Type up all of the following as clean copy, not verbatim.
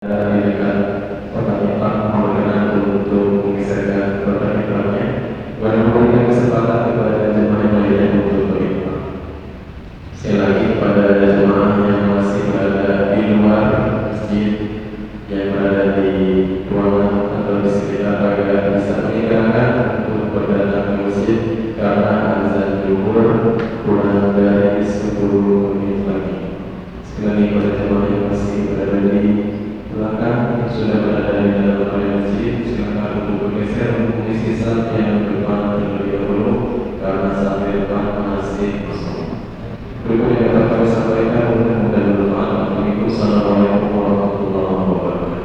diberikan pertanyaan berkenan untuk mengisahkan pertanyaannya. Kepada memberikan kesempatan kepada jemaah yang lainnya untuk berbincang. Sekali lagi kepada jemaah yang masih berada di luar masjid, yang berada di ruangan atau di sekitar agar bisa meninggalkan untuk berdatang ke masjid karena azan zuhur kurang dari 10 menit lagi. Sekali lagi pada jemaah yang masih berada di belakang sudah berada di dalam area masjid, silakan untuk bergeser untuk mengisi saf yang depan terlebih dahulu karena saf yang depan masih kosong. Berikut yang dapat kami sampaikan mudah-mudahan bermanfaat. Assalamualaikum warahmatullahi wabarakatuh.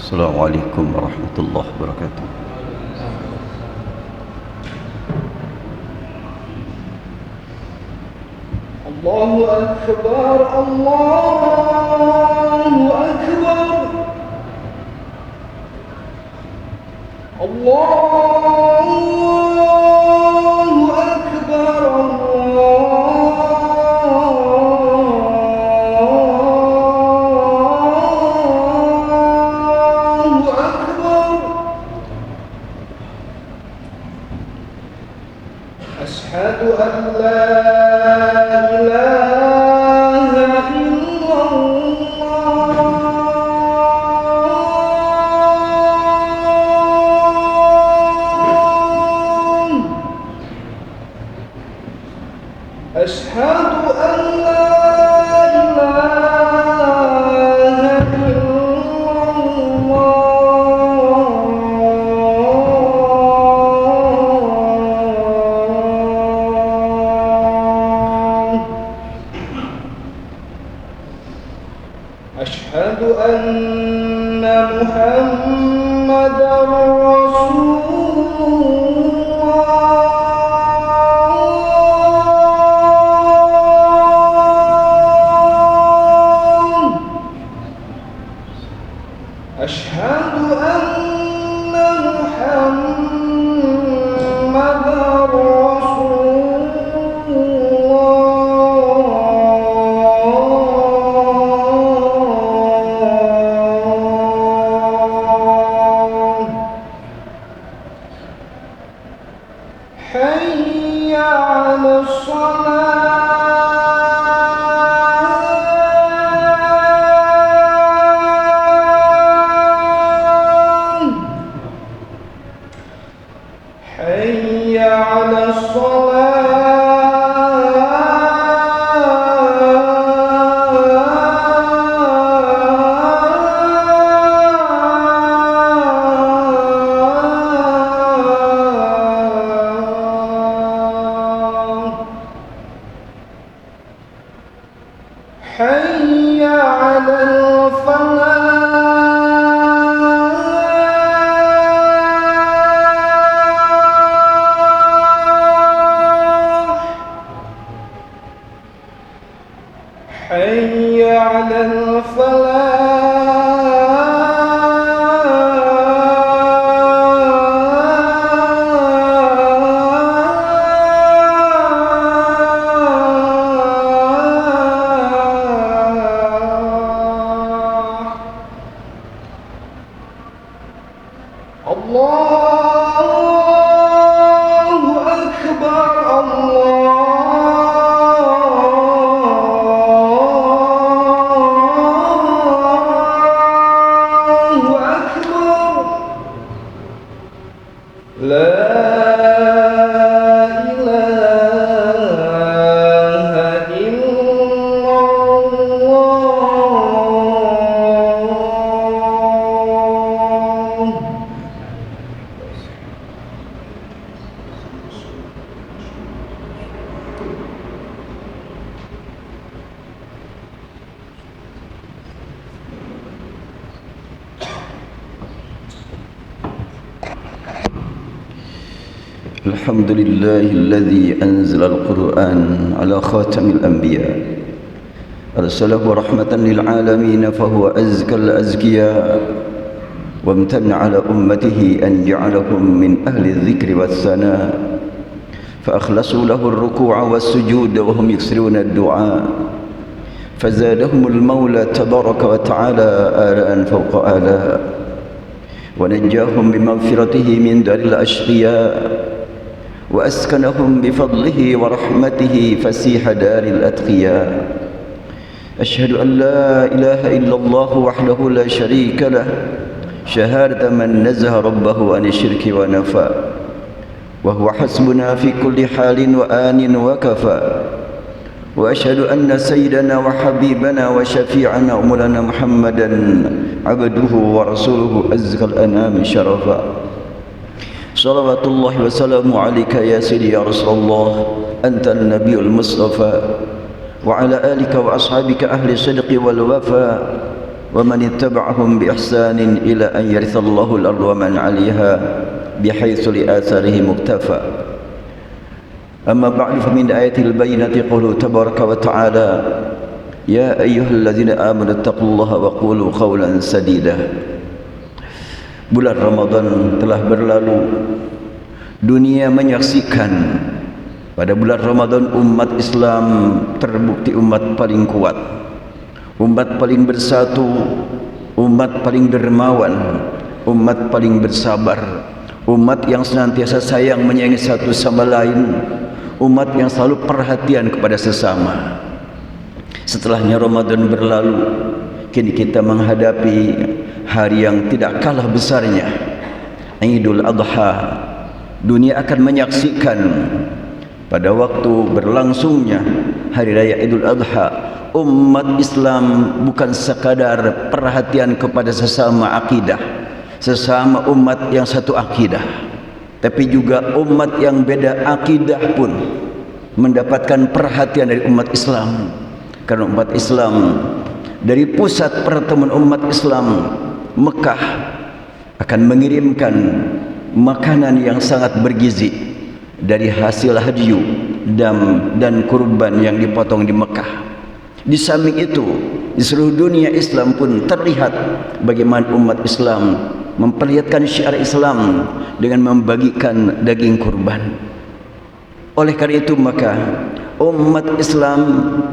Assalamualaikum warahmatullahi wabarakatuh. Allahu Akbar, Allahu Akbar, Allahu Akbar, Allahu Akbar. Ashhadu an la أشهد أن لا إله إلا الله أشهد أن محمدا رسول أشهد أن محمدا رسول الله حي على حي على الصلاة حي على الفلاح حي على الفلاح الله أكبر الله أكبر لا إله إلا الله الحمد لله الذي أنزل القرآن على خاتم الأنبياء أرسله رحمة للعالمين فهو أزكى الأزكياء وامتن على أمته أن جعلهم من أهل الذكر والثناء فأخلصوا له الركوع والسجود وهم يكسرون الدعاء فزادهم المولى تبارك وتعالى آلاء فوق آلاء ونجاهم بمغفرته من دار الأشقياء وأسكنهم بفضله ورحمته فسيح دار الأتقياء أشهد أن لا إله إلا الله وحده لا شريك له شهادة من نزه ربه عن الشرك ونفى وهو حسبنا في كل حال وآن وكفى وأشهد أن سيدنا وحبيبنا وشفيعنا ومولانا محمدا عبده ورسوله أزكى الأنام شرفا صلوات الله وسلامه عليك يا سيدي يا رسول الله أنت النبي المصطفى وعلى آلك وأصحابك أهل الصدق والوفاء ومن اتبعهم بإحسان إلى أن يرث الله الأرض ومن عليها بحيث لآثاره مكتفى. أما بعد فمن آيات البينة قوله تبارك وتعالى يا أيها الذين آمنوا اتقوا الله وقولوا قولا سديدا. Bulan Ramadan telah berlalu. Dunia menyaksikan pada bulan Ramadan umat Islam terbukti umat paling kuat, umat paling bersatu, umat paling dermawan, umat paling bersabar, umat yang senantiasa sayang menyayangi satu sama lain, umat yang selalu perhatian kepada sesama. Setelahnya Ramadan berlalu, kini kita menghadapi hari yang tidak kalah besarnya, Idul Adha. Dunia akan menyaksikan pada waktu berlangsungnya hari raya Idul Adha, umat Islam bukan sekadar perhatian kepada sesama akidah, sesama umat yang satu akidah, tapi juga umat yang beda akidah pun mendapatkan perhatian dari umat Islam. Karena umat Islam dari pusat pertemuan umat Islam, Mekah, akan mengirimkan makanan yang sangat bergizi dari hasil hadyu, dam dan kurban yang dipotong di Mekah. Di samping itu, di seluruh dunia Islam pun terlihat bagaimana umat Islam memperlihatkan syiar Islam dengan membagikan daging kurban. Oleh karena itu maka umat Islam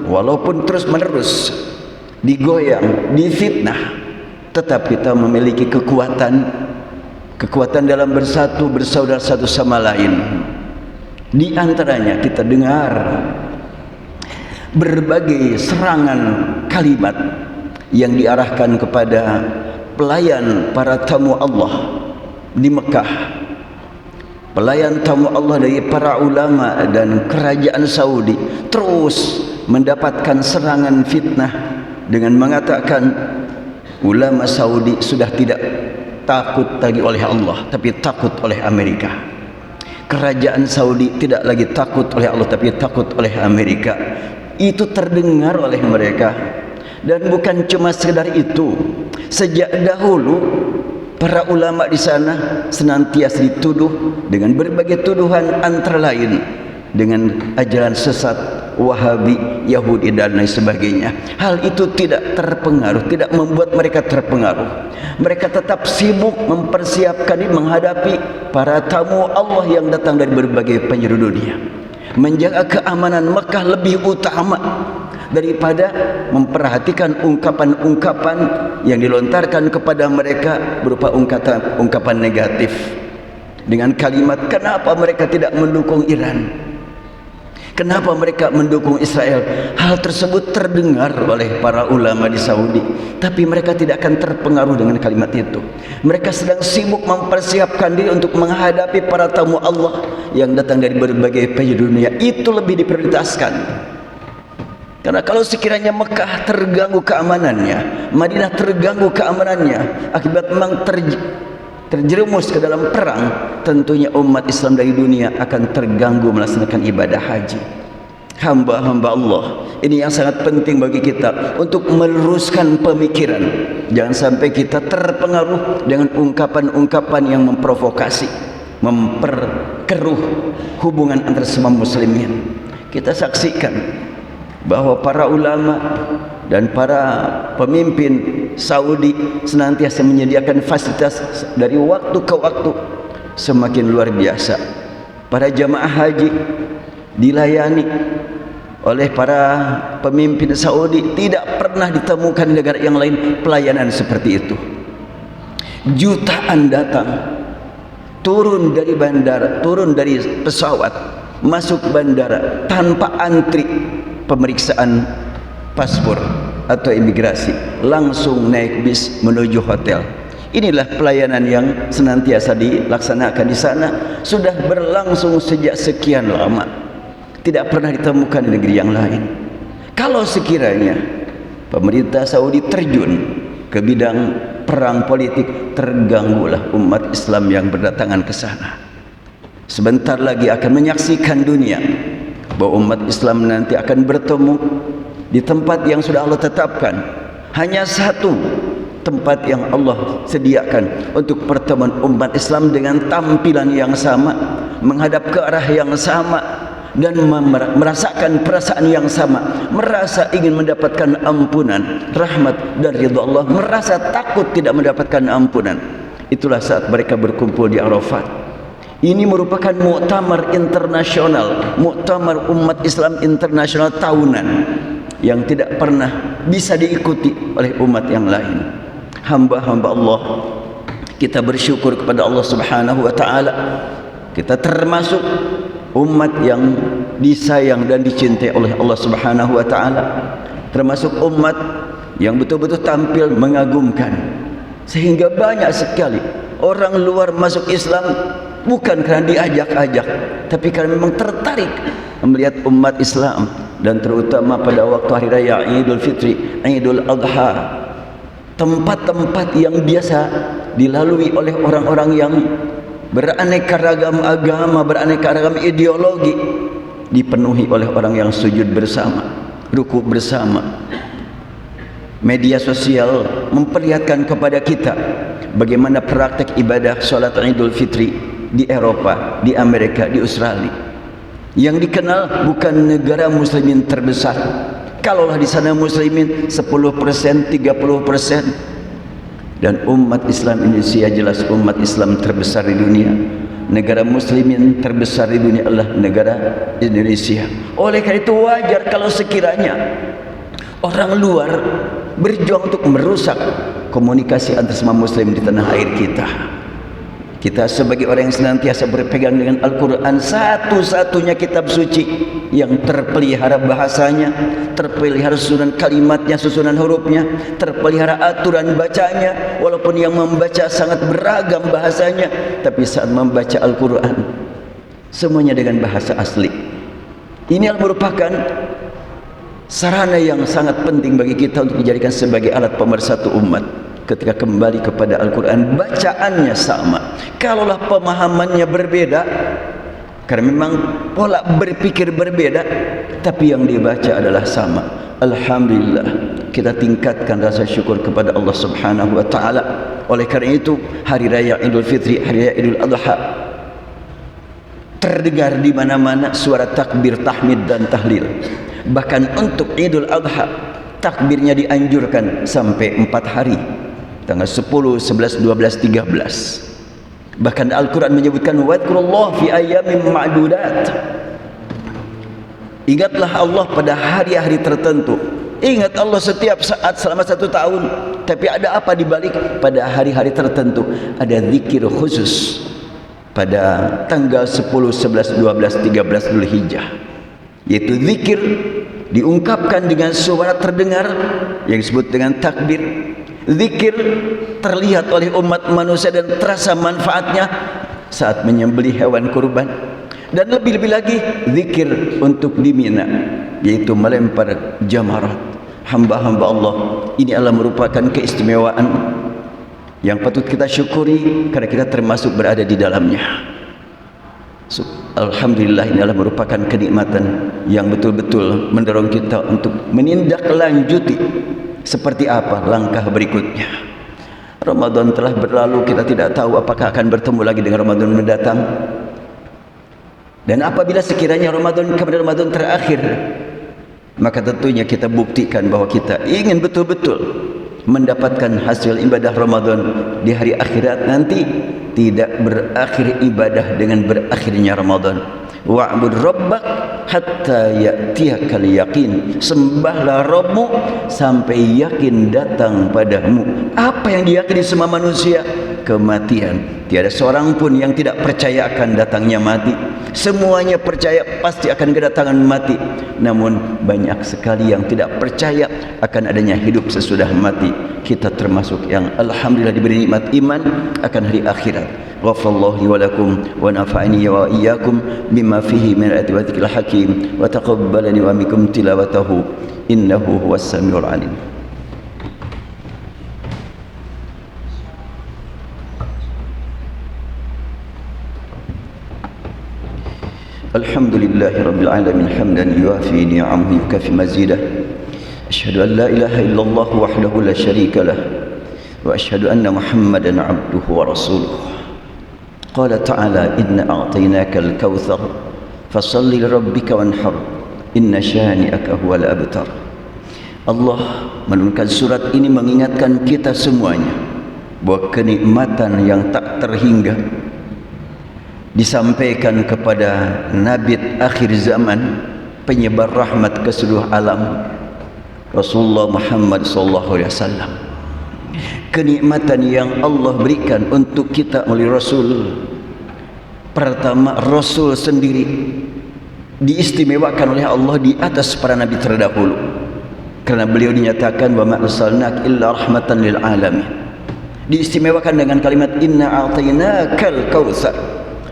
walaupun terus menerus digoyang, difitnah, tetap kita memiliki kekuatan dalam bersatu, bersaudara satu sama lain. Di antaranya kita dengar berbagai serangan kalimat yang diarahkan kepada pelayan para tamu Allah di Mekah, pelayan tamu Allah dari para ulama dan kerajaan Saudi, terus mendapatkan serangan fitnah dengan mengatakan ulama Saudi sudah tidak takut lagi oleh Allah, tapi takut oleh Amerika. Kerajaan Saudi tidak lagi takut oleh Allah, tapi takut oleh Amerika. Itu terdengar oleh mereka. Dan bukan cuma sekedar itu, sejak dahulu para ulama di sana senantiasa dituduh dengan berbagai tuduhan, antara lain dengan ajaran sesat Wahabi, Yahudi dan lain sebagainya. Hal itu tidak terpengaruh, tidak membuat mereka terpengaruh. Mereka tetap sibuk mempersiapkan diri menghadapi para tamu Allah yang datang dari berbagai penjuru dunia. Menjaga keamanan Mekah lebih utama daripada memperhatikan ungkapan-ungkapan yang dilontarkan kepada mereka berupa ungkapan negatif dengan kalimat kenapa mereka tidak mendukung Iran, kenapa mereka mendukung Israel. Hal tersebut terdengar oleh para ulama di Saudi, tapi mereka tidak akan terpengaruh dengan kalimat itu. Mereka sedang sibuk mempersiapkan diri untuk menghadapi para tamu Allah yang datang dari berbagai penjuru dunia. Itu lebih diprioritaskan. Karena kalau sekiranya Mekah terganggu keamanannya, Madinah terganggu keamanannya, akibat memang terjerumus ke dalam perang, tentunya umat Islam dari dunia akan terganggu melaksanakan ibadah haji. Hamba-hamba Allah, ini yang sangat penting bagi kita untuk meluruskan pemikiran. Jangan sampai kita terpengaruh dengan ungkapan-ungkapan yang memprovokasi, memperkeruh hubungan antara semua muslimin. Kita saksikan bahwa para ulama dan para pemimpin Saudi senantiasa menyediakan fasilitas dari waktu ke waktu semakin luar biasa. Para jamaah haji dilayani oleh para pemimpin Saudi, tidak pernah ditemukan di negara yang lain pelayanan seperti itu. Jutaan datang, turun dari bandara, turun dari pesawat, masuk bandara tanpa antri pemeriksaan paspor atau imigrasi, langsung naik bis menuju hotel. Inilah pelayanan yang senantiasa dilaksanakan di sana, sudah berlangsung sejak sekian lama, tidak pernah ditemukan di negeri yang lain. Kalau sekiranya pemerintah Saudi terjun ke bidang perang politik, terganggulah umat Islam yang berdatangan ke sana. Sebentar lagi akan menyaksikan dunia bahwa umat Islam nanti akan bertemu di tempat yang sudah Allah tetapkan. Hanya satu tempat yang Allah sediakan untuk pertemuan umat Islam dengan tampilan yang sama, menghadap ke arah yang sama, dan merasakan perasaan yang sama, merasa ingin mendapatkan ampunan, rahmat dan ridha Allah, merasa takut tidak mendapatkan ampunan. Itulah saat mereka berkumpul di Arafat. Ini merupakan muktamar internasional, muktamar umat Islam internasional tahunan yang tidak pernah bisa diikuti oleh umat yang lain. Hamba-hamba Allah, kita bersyukur kepada Allah Subhanahu wa taala. Kita termasuk umat yang disayang dan dicintai oleh Allah Subhanahu wa taala, termasuk umat yang betul-betul tampil mengagumkan, sehingga banyak sekali orang luar masuk Islam bukan karena diajak-ajak, tapi karena memang tertarik melihat umat Islam, dan terutama pada waktu hari raya Idul Fitri, Idul Adha, tempat-tempat yang biasa dilalui oleh orang-orang yang beraneka ragam agama, beraneka ragam ideologi, dipenuhi oleh orang yang sujud bersama, ruku bersama. Media sosial memperlihatkan kepada kita bagaimana praktek ibadah salat Idul Fitri di Eropa, di Amerika, di Australia, yang dikenal bukan negara muslimin terbesar. Kalaulah di sana muslimin 10%, 30%, dan umat Islam Indonesia jelas umat Islam terbesar di dunia. Negara muslimin terbesar di dunia adalah negara Indonesia. Oleh karena itu wajar kalau sekiranya orang luar berjuang untuk merusak komunikasi antar semua muslim di tanah air kita. Kita sebagai orang yang senantiasa berpegang dengan Al-Quran, satu-satunya kitab suci yang terpelihara bahasanya, terpelihara susunan kalimatnya, susunan hurufnya, terpelihara aturan bacanya. Walaupun yang membaca sangat beragam bahasanya, tapi saat membaca Al-Quran semuanya dengan bahasa asli. Ini merupakan sarana yang sangat penting bagi kita untuk dijadikan sebagai alat pemersatu umat. Ketika kembali kepada Al-Quran, bacaannya sama. Kalaulah pemahamannya berbeda, karena memang pola berpikir berbeda, tapi yang dibaca adalah sama. Alhamdulillah, kita tingkatkan rasa syukur kepada Allah Subhanahu wa taala. Oleh karena itu, hari raya Idul Fitri, hari raya Idul Adha, terdengar di mana-mana suara takbir, tahmid dan tahlil. Bahkan untuk Idul Adha, takbirnya dianjurkan sampai 4 hari. Tanggal 10, 11, 12, 13. Bahkan Al-Quran menyebutkan wadhkurullah fi ayyamin ma'dudat. Ingatlah Allah pada hari-hari tertentu. Ingat Allah setiap saat selama 1 tahun. Tapi ada apa di balik? Pada hari-hari tertentu ada zikir khusus. Pada tanggal 10, 11, 12, 13 Dzulhijjah, yaitu zikir diungkapkan dengan suara terdengar yang disebut dengan takbir. Zikir terlihat oleh umat manusia dan terasa manfaatnya saat menyembelih hewan kurban. Dan lebih-lebih lagi zikir untuk di Mina, yaitu melempar jamarat. Hamba-hamba Allah, ini adalah merupakan keistimewaan yang patut kita syukuri karena kita termasuk berada di dalamnya. Alhamdulillah, ini adalah merupakan kenikmatan yang betul-betul mendorong kita untuk menindaklanjuti seperti apa langkah berikutnya. Ramadan telah berlalu, kita tidak tahu apakah akan bertemu lagi dengan Ramadan mendatang. Dan apabila sekiranya Ramadan kemudian Ramadan terakhir, maka tentunya kita buktikan bahwa kita ingin betul-betul mendapatkan hasil ibadah Ramadan di hari akhirat nanti. Tidak berakhir ibadah dengan berakhirnya Ramadan. Wa'bud rabbak hatta ya'tiyakal yaqin. Sembahlah Rabbmu sampai yakin datang padamu. Apa yang diyakini semua manusia? Kematian. Tiada seorang pun yang tidak percaya akan datangnya mati. Semuanya percaya pasti akan kedatangan mati. Namun banyak sekali yang tidak percaya akan adanya hidup sesudah mati. Kita termasuk yang alhamdulillah diberi nikmat iman akan hari akhirat. Ghafarallahu li wa lakum wa nafa'ani wa iyyakum bima fihi min ayati wa dzikril hakim wa taqabbalani wa minkum tilawatahu innahu huwas samiul alim. Alhamdulillahi rabbil alamin hamdan yuafi ni'amahu yukafi mazidah. Asyhadu an la ilaha illallah wahdahu la syarika lah وأشهد أن محمدا عبده ورسوله. قال تعالى إنا أعطيناك الكوثر فصل لربك وانحر إن شانئك هو الأبتر. Allah menurunkan surat ini mengingatkan kita semuanya bahwa kenikmatan yang tak terhingga disampaikan kepada Nabi akhir zaman, penyebar rahmat ke seluruh alam, Rasulullah Muhammad SAW. Kenikmatan yang Allah berikan untuk kita oleh Rasul. Pertama, Rasul sendiri diistimewakan oleh Allah di atas para nabi terdahulu, karena beliau dinyatakan wa ma arsalnaka illa rahmatan lil alamin. Diistimewakan dengan kalimat inna a'tainakal kautsar.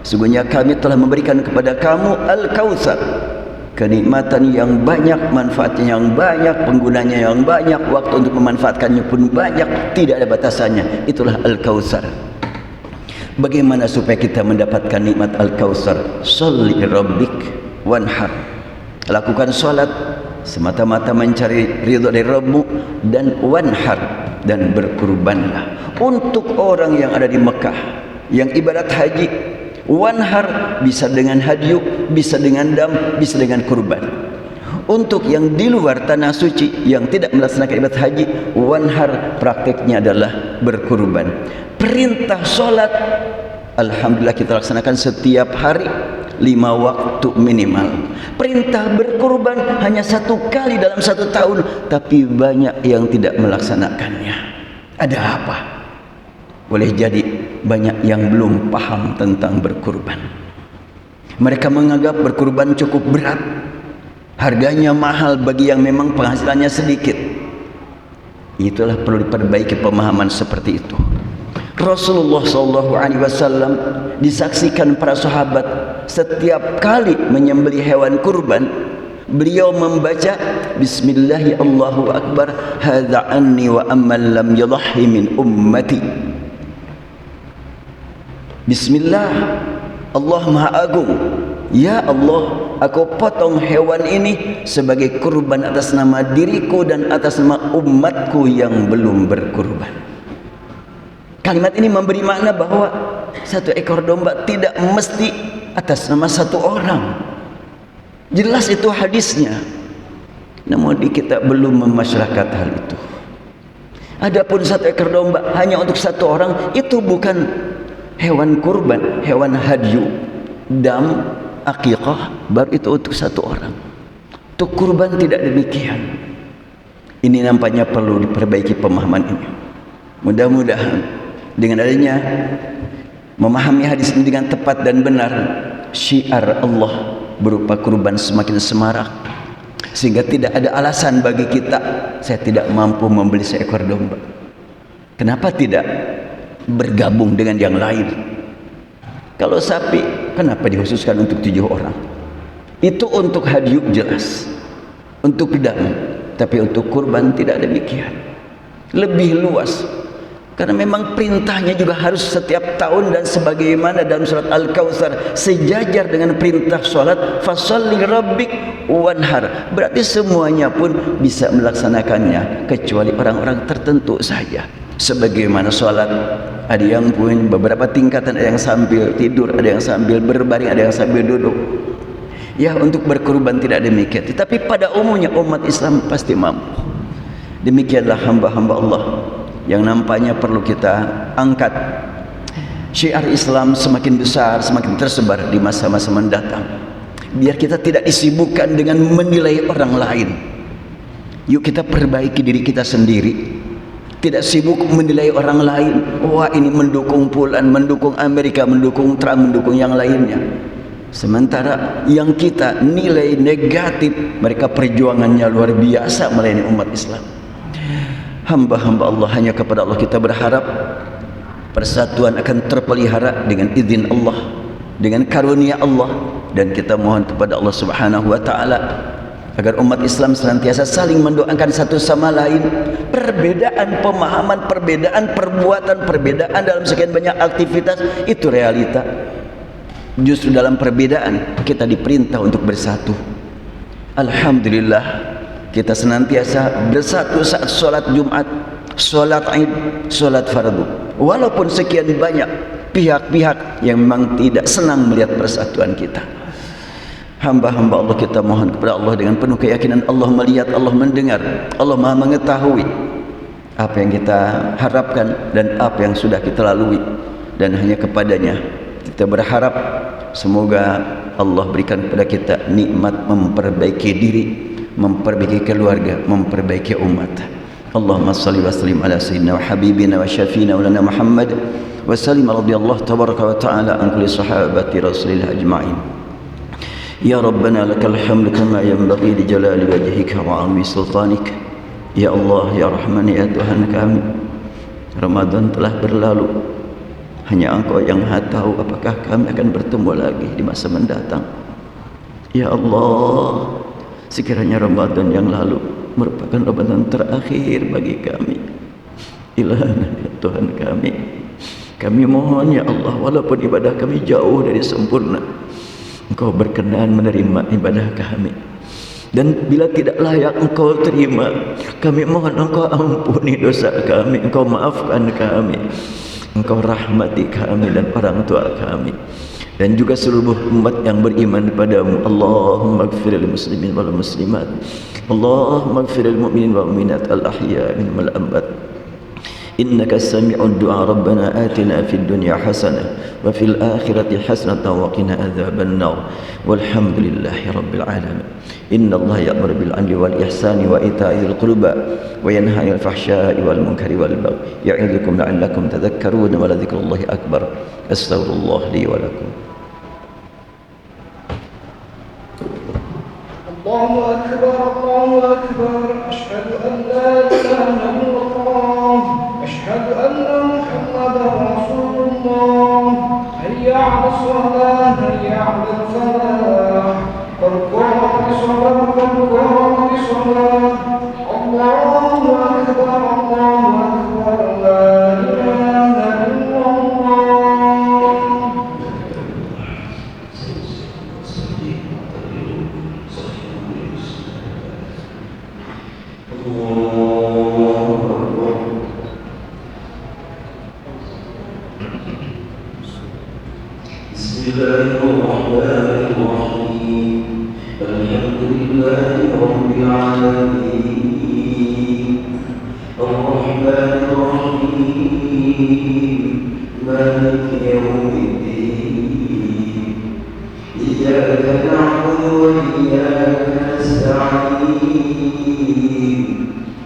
Sesungguhnya kami telah memberikan kepada kamu al-kautsar, kenikmatan yang banyak, manfaatnya yang banyak, penggunanya yang banyak, waktu untuk memanfaatkannya pun banyak, tidak ada batasannya. Itulah al-kautsar. Bagaimana supaya kita mendapatkan nikmat al-kautsar? Sholli rabbik wanhar. Lakukan salat semata-mata mencari ridha dari Rabbmu, dan wanhar, dan berkurbanlah. Untuk orang yang ada di Mekah yang ibadat haji, wanhar bisa dengan hadyu, bisa dengan dam, bisa dengan kurban. Untuk yang di luar tanah suci yang tidak melaksanakan ibadat haji, wanhar prakteknya adalah berkurban. Perintah solat, alhamdulillah kita laksanakan setiap hari 5 waktu minimal. Perintah berkurban hanya 1 kali dalam 1 tahun, tapi banyak yang tidak melaksanakannya. Ada apa? Boleh jadi banyak yang belum paham tentang berkurban. Mereka menganggap berkurban cukup berat, harganya mahal bagi yang memang penghasilannya sedikit. Itulah perlu diperbaiki pemahaman seperti itu. Rasulullah SAW disaksikan para sahabat setiap kali menyembelih hewan kurban, beliau membaca Bismillahi Allahu Akbar, hadza anni wa amman lam yadhhi min ummati. Bismillah, Allah Maha Agung. Ya Allah, aku potong hewan ini sebagai kurban atas nama diriku dan atas nama umatku yang belum berkurban. Kalimat ini memberi makna bahwa 1 ekor domba tidak mesti atas nama 1 orang. Jelas itu hadisnya. Namun kita belum memasyarakat hal itu. Adapun 1 ekor domba hanya untuk 1 orang, itu bukan hewan kurban, hewan hadyu, dam, akikah, baru itu untuk 1 orang. Untuk kurban tidak demikian. Ini nampaknya perlu diperbaiki pemahaman ini. Mudah-mudahan dengan adanya memahami hadis ini dengan tepat dan benar, syiar Allah berupa kurban semakin semarak, sehingga tidak ada alasan bagi kita, saya tidak mampu membeli 1 ekor domba. Kenapa tidak bergabung dengan yang lain? Kalau sapi, kenapa dikhususkan untuk 7 orang? Itu untuk hadyu jelas, untuk dam, tapi untuk kurban tidak demikian. Lebih luas, karena memang perintahnya juga harus setiap tahun, dan sebagaimana dalam surat Al-Kautsar sejajar dengan perintah salat, fasholli rabbik wanhar. Berarti semuanya pun bisa melaksanakannya, kecuali orang-orang tertentu saja. Sebagaimana salat, ada yang pun beberapa tingkatan, ada yang sambil tidur, ada yang sambil berbaring, ada yang sambil duduk. Ya, untuk berkurban tidak demikian, tetapi pada umumnya umat Islam pasti mampu. Demikianlah hamba-hamba Allah yang nampaknya perlu kita angkat. Syiar Islam semakin besar, semakin tersebar di masa-masa mendatang. Biar kita tidak disibukkan dengan menilai orang lain. Yuk kita perbaiki diri kita sendiri. Tidak sibuk menilai orang lain. Wah, ini mendukung Fulan, mendukung Amerika, mendukung Trump, mendukung yang lainnya. Sementara yang kita nilai negatif, mereka perjuangannya luar biasa melayani umat Islam. Hamba-hamba Allah, hanya kepada Allah kita berharap persatuan akan terpelihara dengan izin Allah, dengan karunia Allah, dan kita mohon kepada Allah Subhanahu wa taala agar umat Islam senantiasa saling mendoakan satu sama lain. Perbedaan pemahaman, perbedaan perbuatan, perbedaan dalam sekian banyak aktivitas, itu realita. Justru dalam perbedaan kita diperintah untuk bersatu. Alhamdulillah, kita senantiasa bersatu saat sholat Jumat, solat Id, solat fardu. Walaupun sekian banyak pihak-pihak yang memang tidak senang melihat persatuan kita, hamba-hamba Allah, kita mohon kepada Allah dengan penuh keyakinan Allah melihat, Allah mendengar, Allah Maha mengetahui apa yang kita harapkan dan apa yang sudah kita lalui, dan hanya kepadanya kita berharap semoga Allah berikan kepada kita nikmat memperbaiki diri, memperbaiki keluarga, memperbaiki umat. Allahumma salli wa sallim ala sayyidina wa habibina wa syafiina wa lana Muhammad wa sallim radhiyallahu tabaraka wa ta'ala an kulli sahabati rasulillah ajma'in. Ya Rabbana lakal hamdu kama yanbaghi li jalali wajhika wa 'azimi sultanik. Ya Allah, ya Rahman, ya Tuhan kami, Ramadan telah berlalu, hanya Engkau yang Maha tahu apakah kami akan bertemu lagi di masa mendatang. Ya Allah, sekiranya Ramadan yang lalu merupakan Ramadan terakhir bagi kami, Ilahana, ya Tuhan kami mohon ya Allah, walaupun ibadah kami jauh dari sempurna, Engkau berkenan menerima ibadah kami. Dan bila tidak layak Engkau terima, kami mohon Engkau ampuni dosa kami, Engkau maafkan kami, Engkau rahmati kami dan orang tua kami, dan juga seluruh umat yang beriman padamu. Allahumma ighfir lil muslimin wal muslimat, Allahumma ighfir lil mu'minin wal mu'minat al ahya minhum wal amwat. Innaka sami'ud du'a. Rabbana atina fid dunya hasanah wa fil akhirati hasanatan wa qina adzaban nar. Walhamdulillahi rabbil alamin. Inna Allah ya'muru bil 'adli wal ihsani wa ita'i dzil qurba wa yanha 'anil fahsya'i wal munkari wal baghi ya'idzukum la'allakum tadhakkarun wa la dzikrullahi akbar. Astaghfirullah li wa lakum. Allahu akbar, Allahu akbar. Asyhadu an la ilaha illallah, asyhadu anna Muhammadar Rasulullah. Hayya 'alas shalah, hayya 'alal falah. Qad qamati shalah, qad qamati shalah. Allahu akbar, Allahu akbar. La ilaha illallah. Bismillahirrahmanirrahim. Alhamdulillahi rabbil alamin. Ar-Rahmanir Rahim. Maliki yawmiddin. Iyyaka na'budu wa iyyaka nasta'in.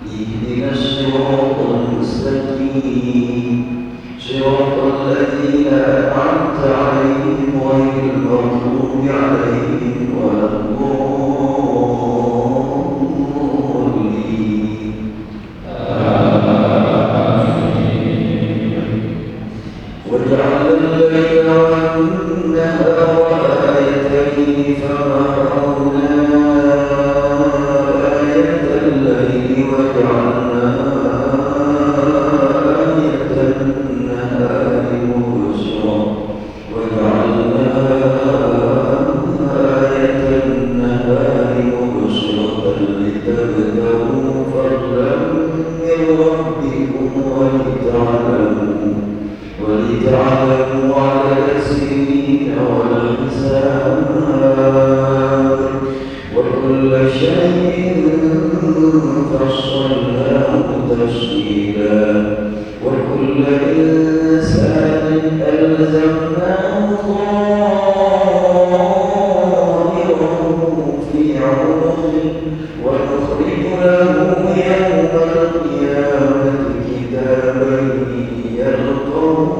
Ihdinas siratal mustaqim. Siratal ladzina an'amta 'alaihim ghairil maghdubi 'alaihim waladdallin. وجعل الليل والنهار آيتين فمحونا آية الليل وجعلنا آية النهار مبصرا وجعلنا آية النهار مبصرة لتبتغوا فضلا من ربكم ولتعلموا عدد السنين والحساب وكل شيء فصلناه تفصيلا وكل إنسان ألزمناه طائره في عنقه ونخرج له يوم القيامة كتابا يلقاه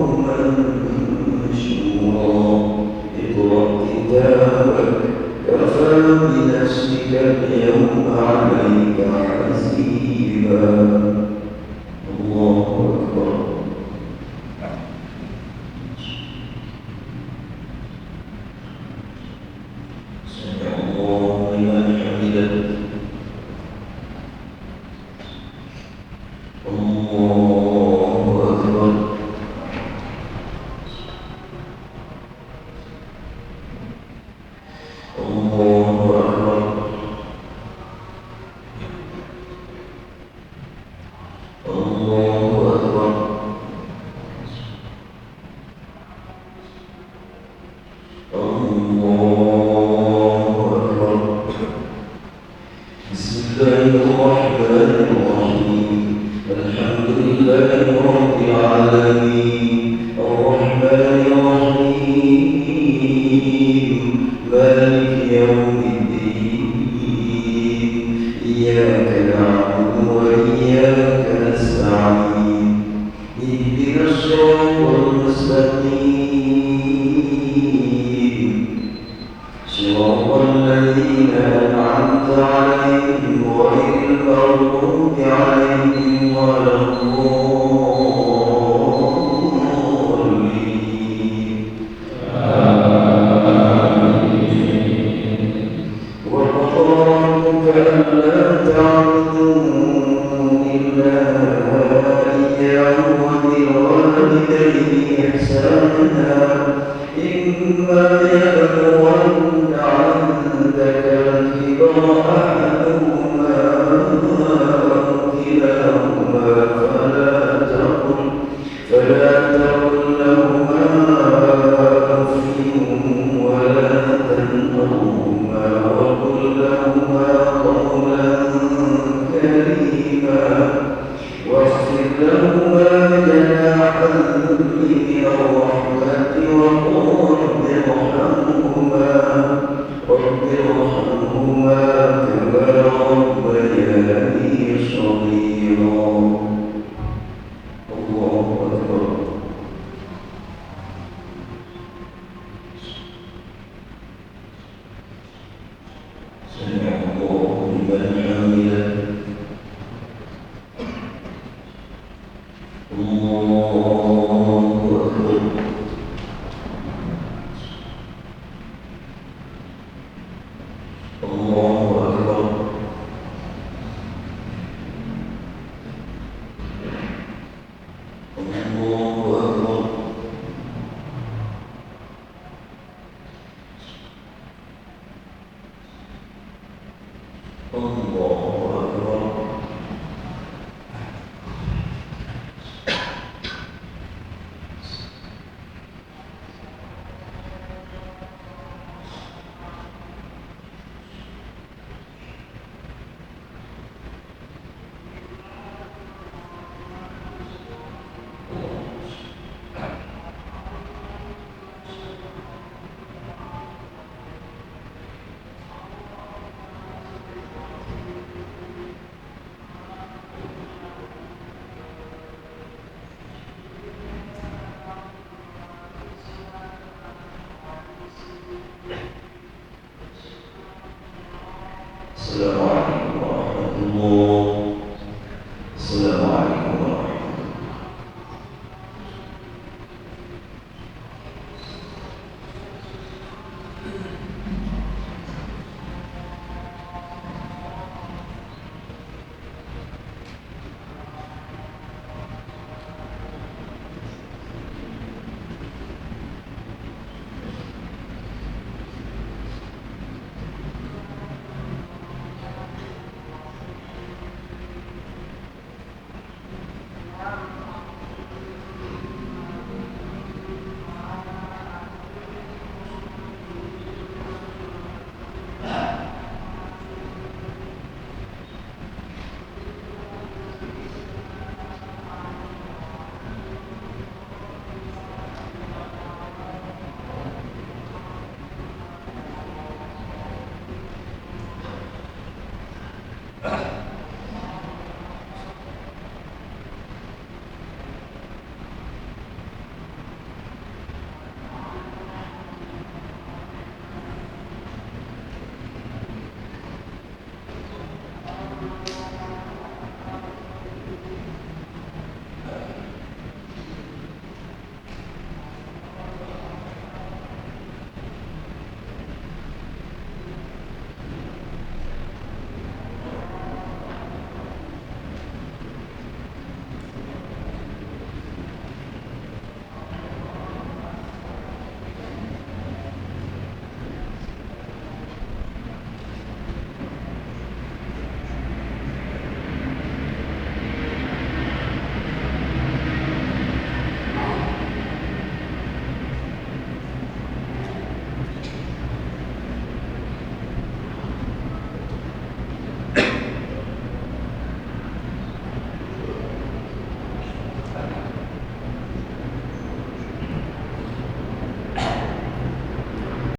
منشورا اقرأ كتابك كفى بنفسك اليوم عليك حسيبا. الله أكبر. سمع الله لمن حمده. الله أكبر. الله أكبر. الله Assalamualaikum warahmatullahi wabarakatuh.